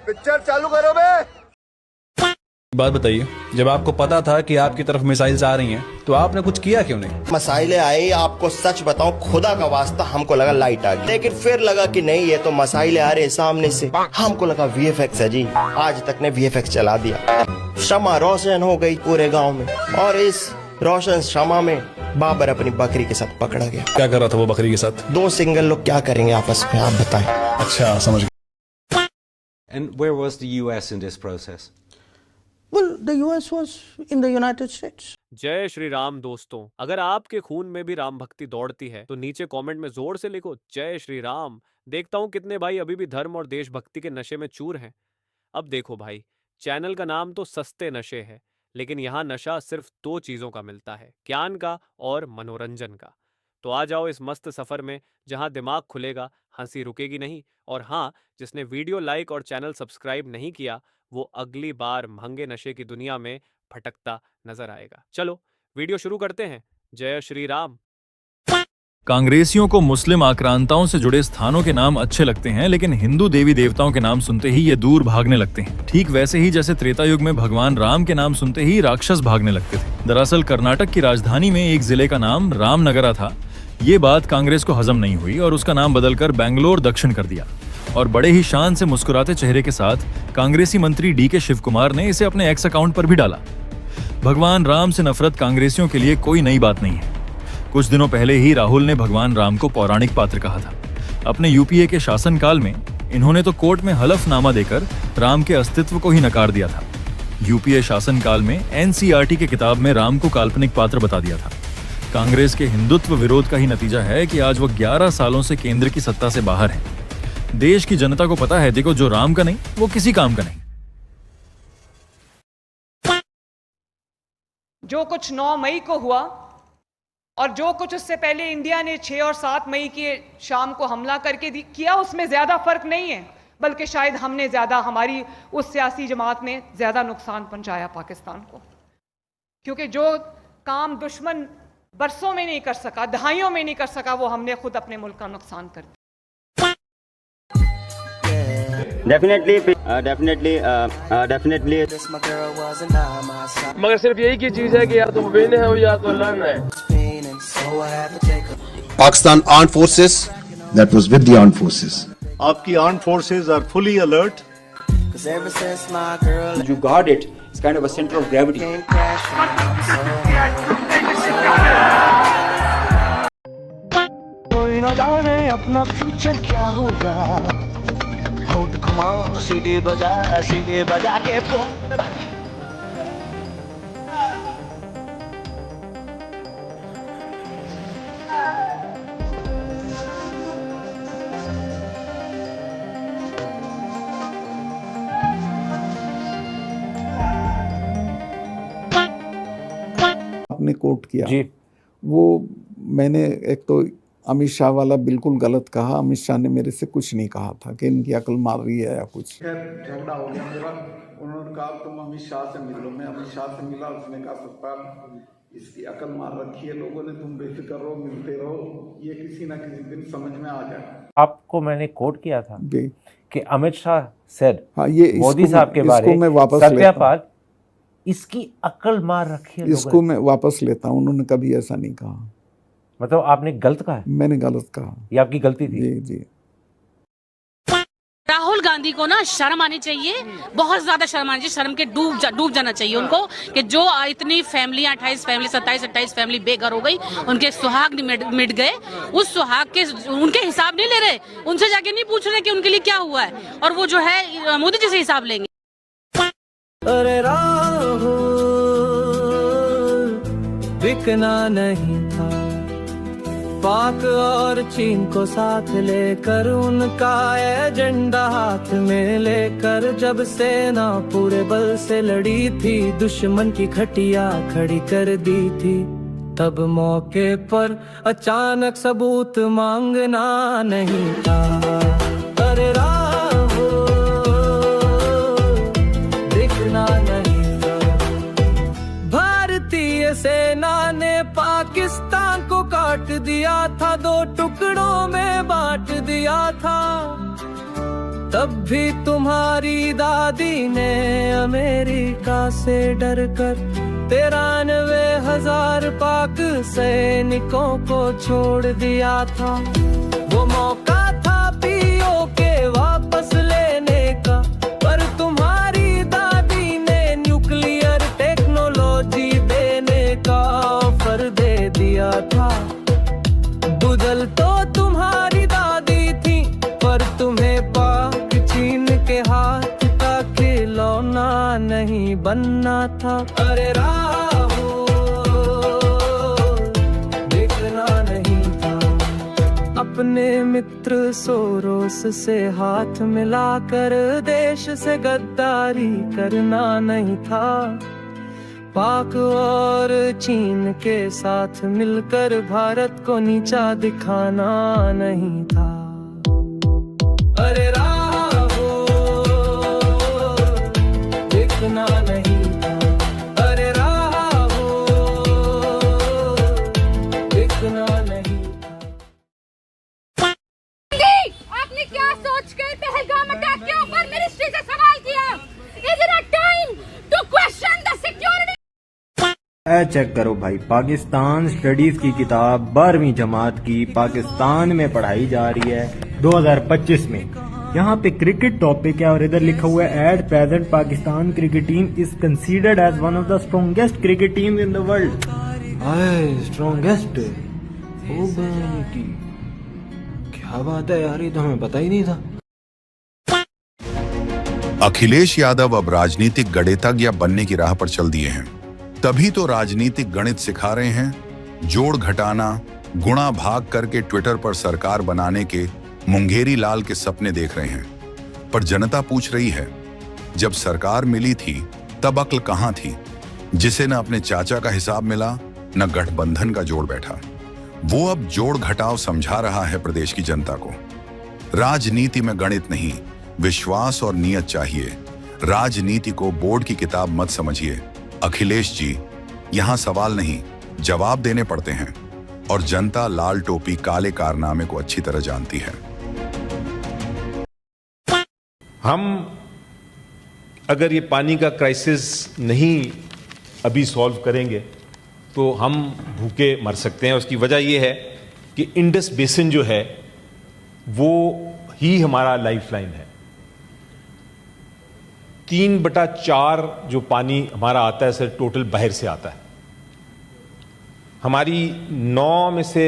Picture चालू करो बे। बात बताइए, जब आपको पता था कि आपकी तरफ मिसाइल्स आ रही हैं तो आपने कुछ किया क्यों नहीं? मसाइलें आई, आपको सच बताऊं, खुदा का वास्ता हमको लगा लाइट आ गई, लेकिन फिर लगा कि नहीं, ये तो मसाइलें आ रहे हैं सामने से। हमको लगा वीएफएक्स है जी, आज तक ने वीएफएक्स चला दिया। शमा रोशन हो गई पूरे गांव में, और इस रोशन शमा में बाबर अपनी बकरी के साथ पकड़ा गया। क्या कर रहा था वो बकरी के साथ? दो सिंगल लोग क्या करेंगे आपस में, आप बताएं। अच्छा, समझ गया। And where was the US in this process? Well, the US was in the United States. जय श्री राम दोस्तों, अगर आपके खून में भी राम भक्ति दौड़ती है तो नीचे कमेंट में जोर से लिखो जय श्री राम। देखता हूँ कितने भाई अभी भी धर्म और देशभक्ति के नशे में चूर हैं। अब देखो भाई, चैनल का नाम तो सस्ते नशे है, लेकिन यहाँ नशा सिर्फ दो चीजों का मिलता है, ज्ञान का और मनोरंजन का। तो आ जाओ इस मस्त सफर में जहाँ दिमाग खुलेगा, हंसी रुकेगी नहीं, और हाँ, जिसने वीडियो लाइक और चैनल सब्सक्राइब नहीं किया वो अगली बार महंगे नशे की दुनिया में भटकता नजर आएगा। चलो वीडियो शुरू करते हैं। जय श्री राम। कांग्रेसियों को मुस्लिम आक्रांताओं से जुड़े स्थानों के नाम अच्छे लगते हैं, लेकिन हिंदू देवी देवताओं के नाम सुनते ही ये दूर भागने लगते हैं। ठीक वैसे ही जैसे त्रेता युग में भगवान राम के नाम सुनते ही राक्षस भागने लगते थे। दरअसल कर्नाटक की राजधानी में एक जिले का नाम रामनगरा था। ये बात कांग्रेस को हजम नहीं हुई और उसका नाम बदलकर बैंगलोर दक्षिण कर दिया, और बड़े ही शान से मुस्कुराते चेहरे के साथ कांग्रेसी मंत्री डीके शिव कुमार ने इसे अपने एक्स अकाउंट पर भी डाला। भगवान राम से नफरत कांग्रेसियों के लिए कोई नई बात नहीं है। कुछ दिनों पहले ही राहुल ने भगवान राम को पौराणिक पात्र कहा था। अपने यूपीए के शासनकाल में इन्होंने तो कोर्ट में हलफनामा देकर राम के अस्तित्व को ही नकार दिया था। यूपीए शासनकाल में एनसीईआरटी की किताब में राम को काल्पनिक पात्र बता दिया था। कांग्रेस के हिंदुत्व विरोध का ही नतीजा है कि आज वो 11 सालों से केंद्र की सत्ता से बाहर है। देश की जनता को पता है, देखो, जो राम का नहीं वो किसी काम का नहीं। जो कुछ 9 मई को हुआ और जो कुछ उससे पहले इंडिया ने 6 और 7 मई की शाम को हमला करके किया, उसमें ज्यादा फर्क नहीं है, बल्कि शायद हमने ज्यादा, हमारी उस सियासी जमात ने ज्यादा नुकसान पहुंचाया पाकिस्तान को। क्योंकि जो काम दुश्मन बरसों में नहीं कर सका, दहाइयों में नहीं कर सका, वो हमने खुद अपने मुल्क का नुकसान कर दिया। डेफिनेटली मगर सिर्फ यही की चीज है कि या तो विन है या तो लर्न है। Pakistan armed forces, that was with the armed forces. आपकी armed forces are fully alert. You got it. It's kind of a center of gravity. कोई न जाने अपना फ्यूचर क्या होगा। होट घुमाओ, सीढ़ी बजा के आपने कोट किया जी। वो मैंने एक तो अमित शाह वाला बिल्कुल गलत कहा। अमित शाह ने मेरे से कुछ नहीं कहा था कि इनकी अकल मार रही है या कुछ। झगड़ा हो गया मेरा, उन्होंने कहा तुम अमित शाह से मिल लो। मैं अमित शाह से मिला, उसने कहा सत्ता इसकी अकल मार रखी है लोगों ने, तुम बेफिक्र रहो, मिलते रहो, ये किसी ना किसी दिन समझ में आ जाए। आपको मैंने कोट किया था कि अमित शाह सेड, हाँ, ये मोदी साहब के बारे में सत्यापाल, इसकी अकल मार रखी है। इसको मैं वापस लेता हूँ, उन्होंने कभी ऐसा नहीं कहा। मतलब आपने गलत कहा? मैंने गलत कहा। ये आपकी गलती थी? जी जी। राहुल गांधी को ना शर्म आनी चाहिए, बहुत ज्यादा शर्म आनी चाहिए। शर्म के डूब जाना चाहिए उनको कि जो इतनी फैमिलियां 28 फैमिली 27-28 फैमिली बेघर हो गई, उनके सुहाग मिट गए। उस सुहाग के उनके हिसाब नहीं ले रहे, उनसे जाके नहीं पूछ रहे कि उनके लिए क्या हुआ है, और वो जो है मोदी जी से हिसाब लेंगे। अरे राहुल बिकना नहीं था, पाक और चीन को साथ लेकर, उनका एजेंडा हाथ में लेकर, जब सेना पूरे बल से लड़ी थी, दुश्मन की खटिया खड़ी कर दी थी, तब मौके पर अचानक सबूत मांगना नहीं था। अरे राहुल दिखना नहीं था। भारतीय सेना ने पाकिस्तान को काट दिया था, 2 टुकड़ों में बांट दिया था, तब भी तुम्हारी दादी ने अमेरिका से डर कर 93,000 पाक सैनिकों को छोड़ दिया था। वो मौका था पीओ के वापस लेने का, पर तुम्हारी दादी ने न्यूक्लियर टेक्नोलॉजी देने का ऑफर दे दिया था। बुदल तो तुम्हारी दादी थी, पर तुम्हें पाक चीन के हाथ का खिलौना नहीं बनना था। अरे राहुल देखना नहीं था, अपने मित्र सोरोस से हाथ मिलाकर देश से गद्दारी करना नहीं था। पाक और चीन के साथ मिलकर भारत को नीचा दिखाना नहीं था। अरे राहुल देखना नहीं था, अरे राहुल देखना नहीं था। आपने क्या सोच कर पहलगाम अटैक के ऊपर मिनिस्ट्री से सवाल किया? Is it a time to question the security? Check करो भाई, पाकिस्तान स्टडीज की किताब 12वीं जमात की पाकिस्तान में पढ़ाई जा रही है 2025 में। यहाँ पे क्रिकेट टॉपिक है और इधर लिखा हुआ है at present Pakistan cricket team is considered as one of the strongest cricket team in the world. Strongest? क्या बात है यार, ये तो हमें पता ही नहीं था। अखिलेश यादव अब राजनीतिक गणितज्ञ बनने की राह पर चल दिए हैं। तभी तो राजनीतिक गणित सिखा रहे हैं, जोड़ घटाना गुणा भाग करके ट्विटर पर सरकार बनाने के मुंगेरी लाल के सपने देख रहे हैं। पर जनता पूछ रही है, जब सरकार मिली थी तब अक्ल कहां थी? जिसे न अपने चाचा का हिसाब मिला न गठबंधन का जोड़ बैठा। वो अब जोड़ घटाव समझा रहा है प्रदेश की जनता को। राजनीति में गणित नहीं, विश्वास और नियत चाहिए। राजनीति को बोर्ड की किताब मत समझिए। अखिलेश जी, यहां सवाल नहीं जवाब देने पड़ते हैं और जनता लाल टोपी काले कारनामे को अच्छी तरह जानती है। हम अगर ये पानी का क्राइसिस नहीं अभी सॉल्व करेंगे तो हम भूखे मर सकते हैं। उसकी वजह ये है कि इंडस बेसिन जो है वो ही हमारा लाइफलाइन है। 3/4 जो पानी हमारा आता है सर टोटल बाहर से आता है। हमारी 9 में से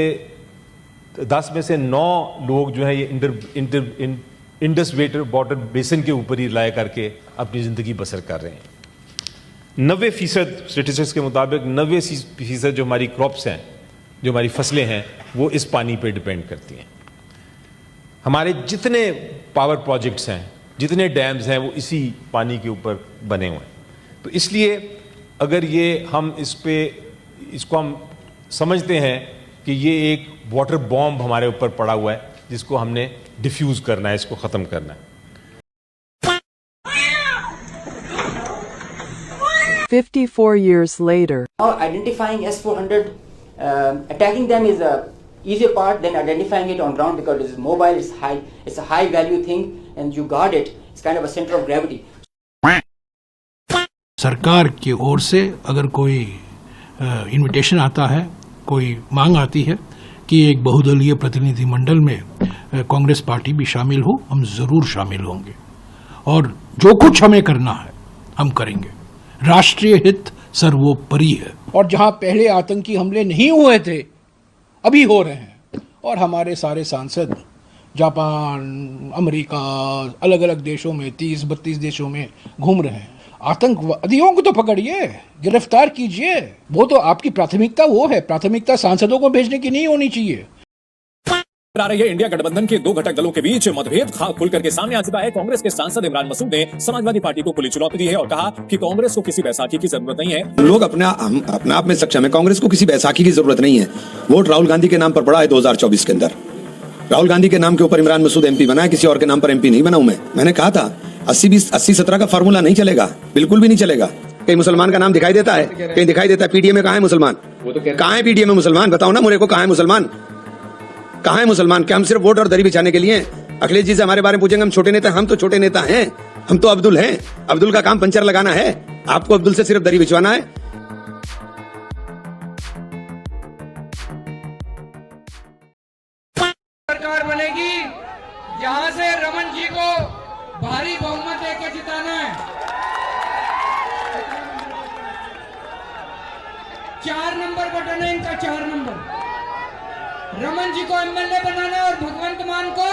10 में से 9 लोग जो है ये इंडस वाटर बेसिन के ऊपर ही रिलाय करके अपनी जिंदगी बसर कर रहे हैं। 90% स्टेटिस्टिक्स के मुताबिक 90% जो हमारी क्रॉप्स हैं, जो हमारी फसलें हैं, वो इस पानी पे डिपेंड करती हैं। हमारे जितने पावर प्रोजेक्ट्स हैं, जितने डैम्स हैं, वो इसी पानी के ऊपर बने हुए हैं। तो इसलिए अगर ये हम इसको हम समझते हैं कि ये एक वाटर बॉम्ब हमारे ऊपर पड़ा हुआ है जिसको हमने डिफ्यूज करना है, इसको खत्म करना है। 54 years later. Now identifying S-400, attacking them is a easier part than identifying it on ground because it is mobile, it's a high value thing and you guard it. It's kind of a center of gravity. सरकार की ओर से अगर कोई invitation आता है, कोई मांग आती है कि एक बहुदलीय प्रतिनिधि मंडल में कांग्रेस पार्टी भी शामिल हो, हम जरूर शामिल होंगे और जो कुछ हमें करना है हम करेंगे। राष्ट्रीय हित सर्वोपरि है। और जहां पहले आतंकी हमले नहीं हुए थे अभी हो रहे हैं और हमारे सारे सांसद जापान, अमेरिका, अलग अलग देशों में 30-32 देशों में घूम रहे हैं। आतंकवादियों को तो पकड़िए, गिरफ्तार कीजिए, वो तो आपकी प्राथमिकता वो है। प्राथमिकता सांसदों को भेजने की नहीं होनी चाहिए। आ रही है इंडिया गठबंधन के दो घटक दलों के बीच मतभेद खुल करके सामने आ चुका है। कांग्रेस के सांसद इमरान मसूद ने समाजवादी पार्टी को खुली चुनौती दी है और कहा कि कांग्रेस को किसी बैसाखी की जरूरत नहीं है। लोग अपने आप में सक्षम है, कांग्रेस को किसी बैसाखी की जरूरत नहीं है। वोट राहुल गांधी के नाम पर पड़ा है 2024 के अंदर। राहुल गांधी के नाम के ऊपर इमरान मसूद एमपी बना है, किसी और के नाम पर एमपी नहीं बना हूं मैंने कहा था 80-20 का फार्मूला नहीं चलेगा, बिल्कुल भी नहीं चलेगा। कहीं मुसलमान का नाम दिखाई देता है, कहीं दिखाई देता है। पीडीए में कहाँ है मुसलमान? कहाँ है पीडीए में मुसलमान? बताओ ना मुझे को, कहाँ है मुसलमान? कहाँ है मुसलमान? क्या हम सिर्फ वोट और दरी बिछाने के लिए अखिलेश जी से हमारे बारे में पूछेंगे हम छोटे नेता, हम तो छोटे नेता हैं, हम तो अब्दुल हैं। अब्दुल का काम पंचर लगाना है, आपको अब्दुल से सिर्फ दरी बिछवाना है। सरकार बनेगी जहां से रमन जी को भारी बहुमत देकर जिताना है। 4 नंबर बटन है इनका, 4 नंबर। रमन जी को एमएलए बनाना और भगवंत मान को